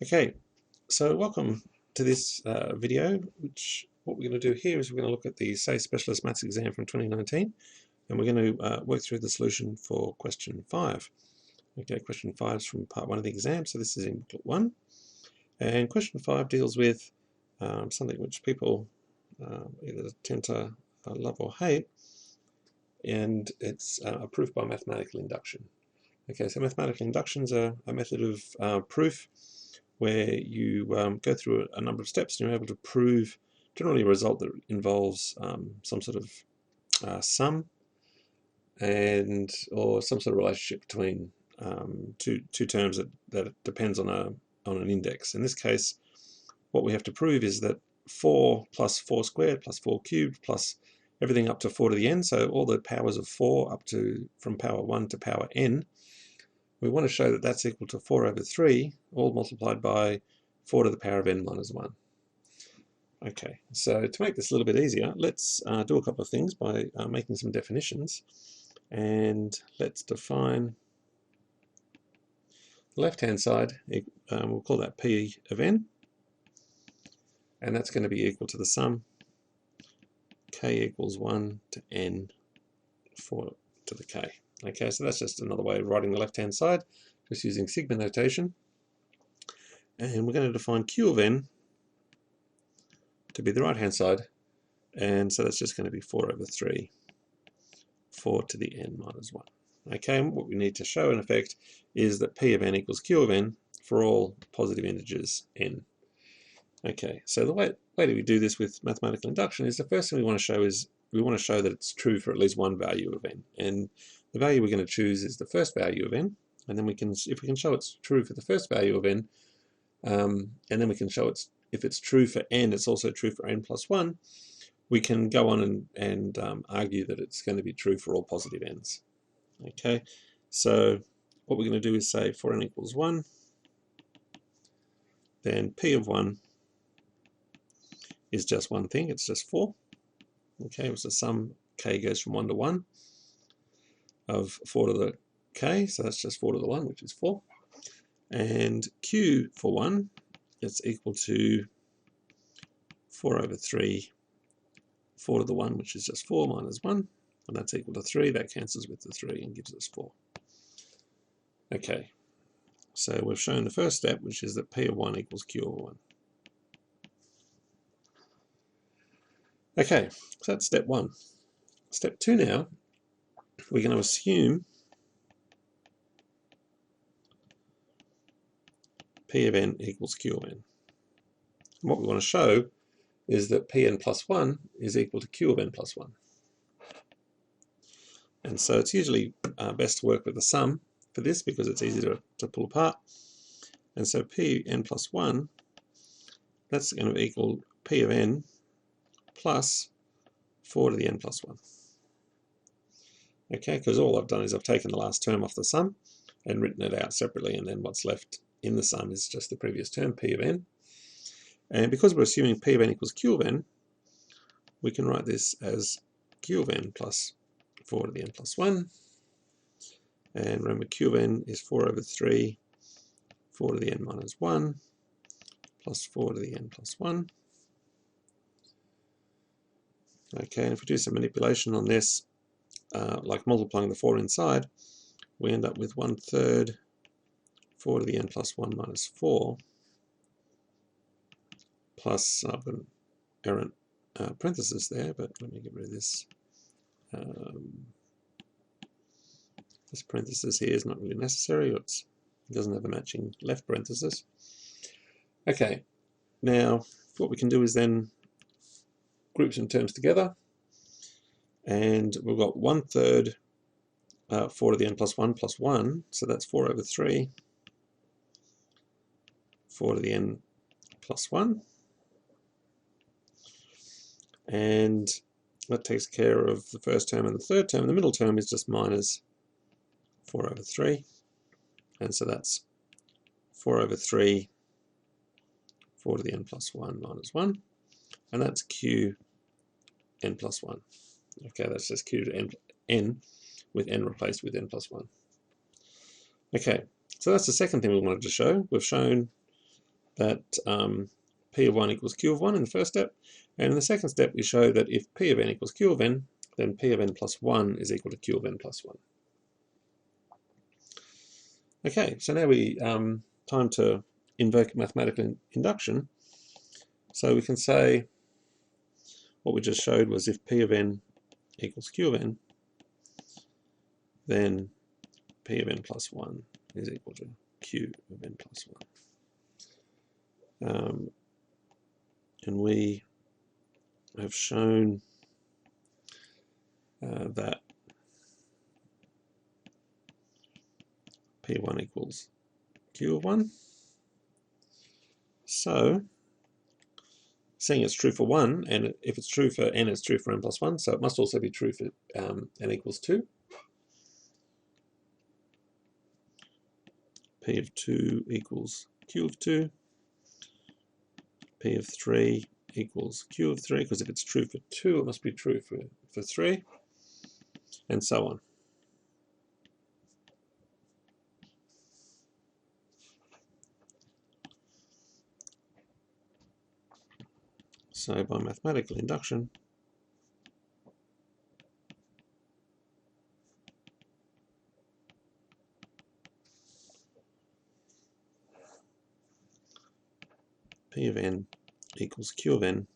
Okay, so welcome to this video, which what we're going to do here is we're going to look at the SACE Specialist Maths Exam from 2019, and we're going to work through the solution for question 5. Okay, question 5 is from part 1 of the exam, so this is in booklet 1. And question 5 deals with something which people either tend to love or hate, and it's a proof by mathematical induction. Okay, so mathematical induction is a method of proof where you go through a number of steps and you're able to prove generally a result that involves some sort of sum and or some sort of relationship between two terms that depends on an index. In this case, what we have to prove is that 4 plus 4 squared plus 4 cubed plus everything up to 4 to the n, so all the powers of 4 up to from power 1 to power n, we want to show that that's equal to 4 over 3, all multiplied by 4 to the power of n minus 1. Okay, so to make this a little bit easier, let's do a couple of things by making some definitions. And let's define the left-hand side, we'll call that p of n, and that's going to be equal to the sum k equals 1 to n 4 to the k. Okay, so that's just another way of writing the left-hand side, just using sigma notation. And we're going to define q of n to be the right-hand side, and so that's just going to be 4 over 3, 4 to the n minus 1. Okay, and what we need to show in effect is that p of n equals q of n for all positive integers n. Okay, so the way that we do this with mathematical induction is the first thing we want to show is we want to show that it's true for at least one value of n, and the value we're going to choose is the first value of n, and then if we can show it's true for the first value of n, and then we can show if it's true for n, it's also true for n plus 1, we can go on and argue that it's going to be true for all positive n's. Okay, so what we're going to do is say for n equals 1, then p of 1 is just one thing, it's just 4. Okay, so the sum k goes from 1 to 1 of 4 to the k, so that's just 4 to the 1, which is 4. And q for 1 is equal to 4 over 3, 4 to the 1, which is just 4 minus 1, and that's equal to 3. That cancels with the 3 and gives us 4. Okay, so we've shown the first step, which is that p of 1 equals q of 1. Okay, so that's step 1. Step 2 now, we're going to assume p of n equals q of n. And what we want to show is that Pn plus 1 is equal to Q of n plus 1. And so it's usually best to work with the sum for this because it's easy to pull apart. And so Pn plus 1, that's going to equal P of n plus 4 to the n plus 1. Okay, because all I've done is I've taken the last term off the sum and written it out separately, and then what's left in the sum is just the previous term, P of n. And because we're assuming P of n equals Q of n, we can write this as Q of n plus 4 to the n plus 1. And remember, Q of n is 4 over 3, 4 to the n minus 1, plus 4 to the n plus 1. Okay, and if we do some manipulation on this, like multiplying the 4 inside, we end up with 1/3 4 to the n plus 1 minus 4, plus, I've got an errant parenthesis there, but let me get rid of this. This parenthesis here is not really necessary, it doesn't have a matching left parenthesis. Okay, now what we can do is then group some terms together, and we've got 1/3 4 to the n plus 1, so that's 4 over 3, 4 to the n plus 1. And that takes care of the first term and the third term. The middle term is just minus 4 over 3. And so that's 4 over 3, 4 to the n plus 1 minus 1. And that's q n plus 1. Okay, that's just q to n with n replaced with n plus 1. Okay, so that's the second thing we wanted to show. We've shown that P of 1 equals Q of 1 in the first step, and in the second step we show that if P of n equals Q of n, then P of n plus 1 is equal to Q of n plus 1. Okay, so now we time to invoke mathematical induction. So we can say what we just showed was if P of n equals Q of n, then P of n plus 1 is equal to Q of n plus 1. And we have shown that P of 1 equals Q of 1. So, seeing it's true for 1, and if it's true for n, it's true for n plus 1, so it must also be true for n equals 2. P of 2 equals Q of 2. P of 3 equals Q of 3, because if it's true for 2, it must be true for 3, and so on. So by mathematical induction, P of n equals Q of n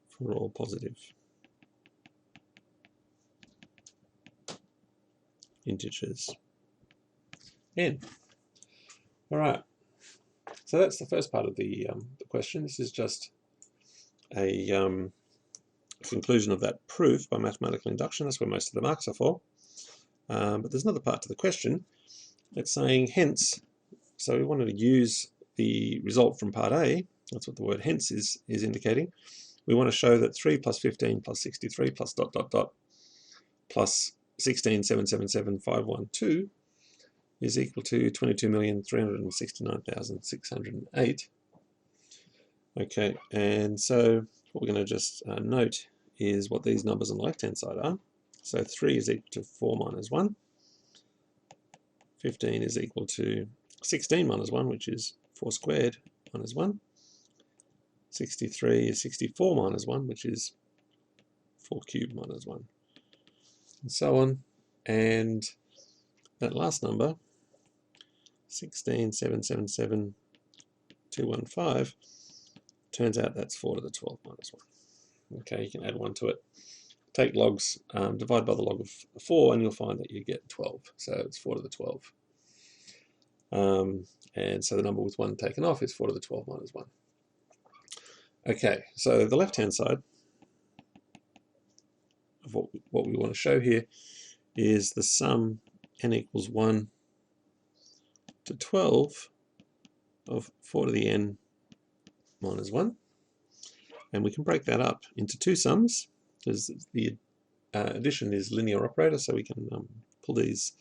for all positive integers n. All right, so that's the first part of the question. This is just a conclusion of that proof by mathematical induction. That's where most of the marks are for. But there's another part to the question. It's saying hence, so we wanted to use the result from part A. That's what the word hence is indicating. We want to show that 3 plus 15 plus 63 plus dot dot dot plus 16,777,512 is equal to 22,369,608. Okay, and so what we're going to just note is what these numbers on the left-hand side are. So 3 is equal to 4 minus 1. 15 is equal to 16 minus 1, which is 4 squared minus 1. 63 is 64 minus 1, which is 4 cubed minus 1. And so on. And that last number, 16,777,215, turns out that's 4 to the 12 minus 1. Okay, you can add 1 to it. Take logs, divide by the log of 4, and you'll find that you get 12. So it's 4 to the 12. And so the number with 1 taken off is 4 to the 12 minus 1. Okay, so the left-hand side of what we want to show here is the sum n equals 1 to 12 of 4 to the n minus 1. And we can break that up into two sums, because the addition is linear operator, so we can pull these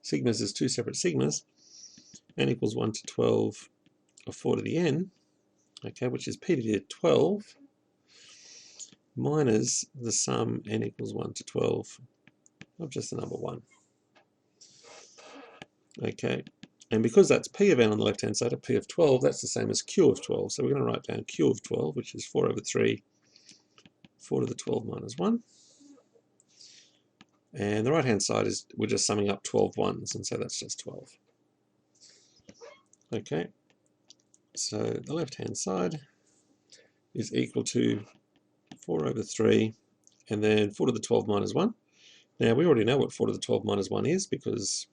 sigmas as two separate sigmas. N equals 1 to 12 of 4 to the n, okay, which is p to the 12, minus the sum n equals 1 to 12 of just the number 1. Okay, and because that's p of n on the left-hand side of p of 12, that's the same as q of 12. So we're going to write down q of 12, which is 4 over 3, 4 to the 12 minus 1. And the right-hand side is, we're just summing up 12 ones, and so that's just 12. Okay, so the left-hand side is equal to 4 over 3, and then 4 to the 12 minus 1. Now, we already know what 4 to the 12 minus 1 is, because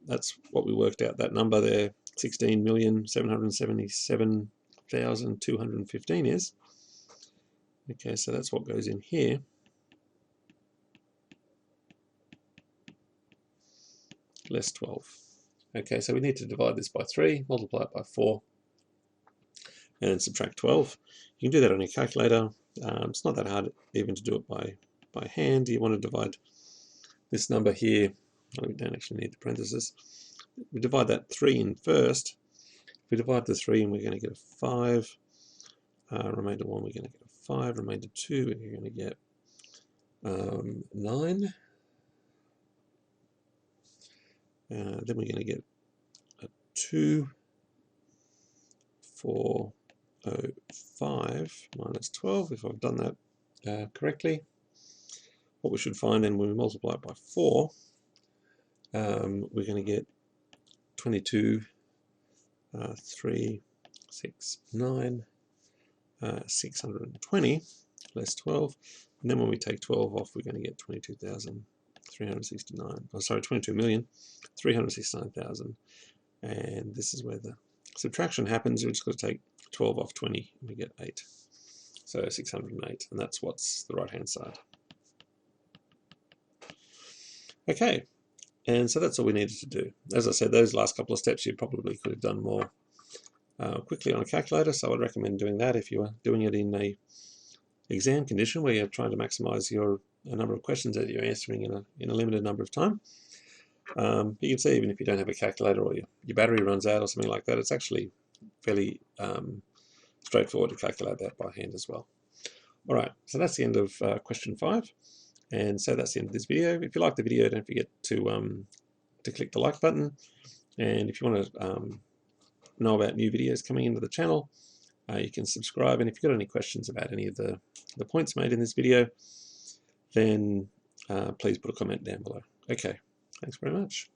that's what we worked out, that number there, 16,777,215 is. Okay, so that's what goes in here. Less 12. Okay, so we need to divide this by 3, multiply it by 4, and subtract 12. You can do that on your calculator. It's not that hard even to do it by hand. You want to divide this number here. We don't actually need the parentheses. We divide that 3 in first. If we divide the 3 in, we're going to get a 5. Remainder 1, we're going to get a 5. Remainder 2, we're going to get 9. Then we're going to get a 2405 minus 12, if I've done that correctly. What we should find then when we multiply it by 4, we're going to get 22,369, 620 less 12, and then when we take 12 off, we're going to get 22,369. Oh, sorry, 22,369,000, and this is where the subtraction happens. We're just going to take 12 off 20, and we get 8. So 608, and that's what's the right-hand side. Okay, and so that's all we needed to do. As I said, those last couple of steps you probably could have done more quickly on a calculator, so I would recommend doing that if you are doing it in a exam condition where you're trying to maximize your number of questions that you're answering in a limited number of time. You can see even if you don't have a calculator or your battery runs out or something like that, it's actually fairly straightforward to calculate that by hand as well. All right, so that's the end of question 5. And so that's the end of this video. If you like the video, don't forget to click the like button. And if you want to know about new videos coming into the channel, you can subscribe. And if you've got any questions about any of the points made in this video, then please put a comment down below. Okay, thanks very much.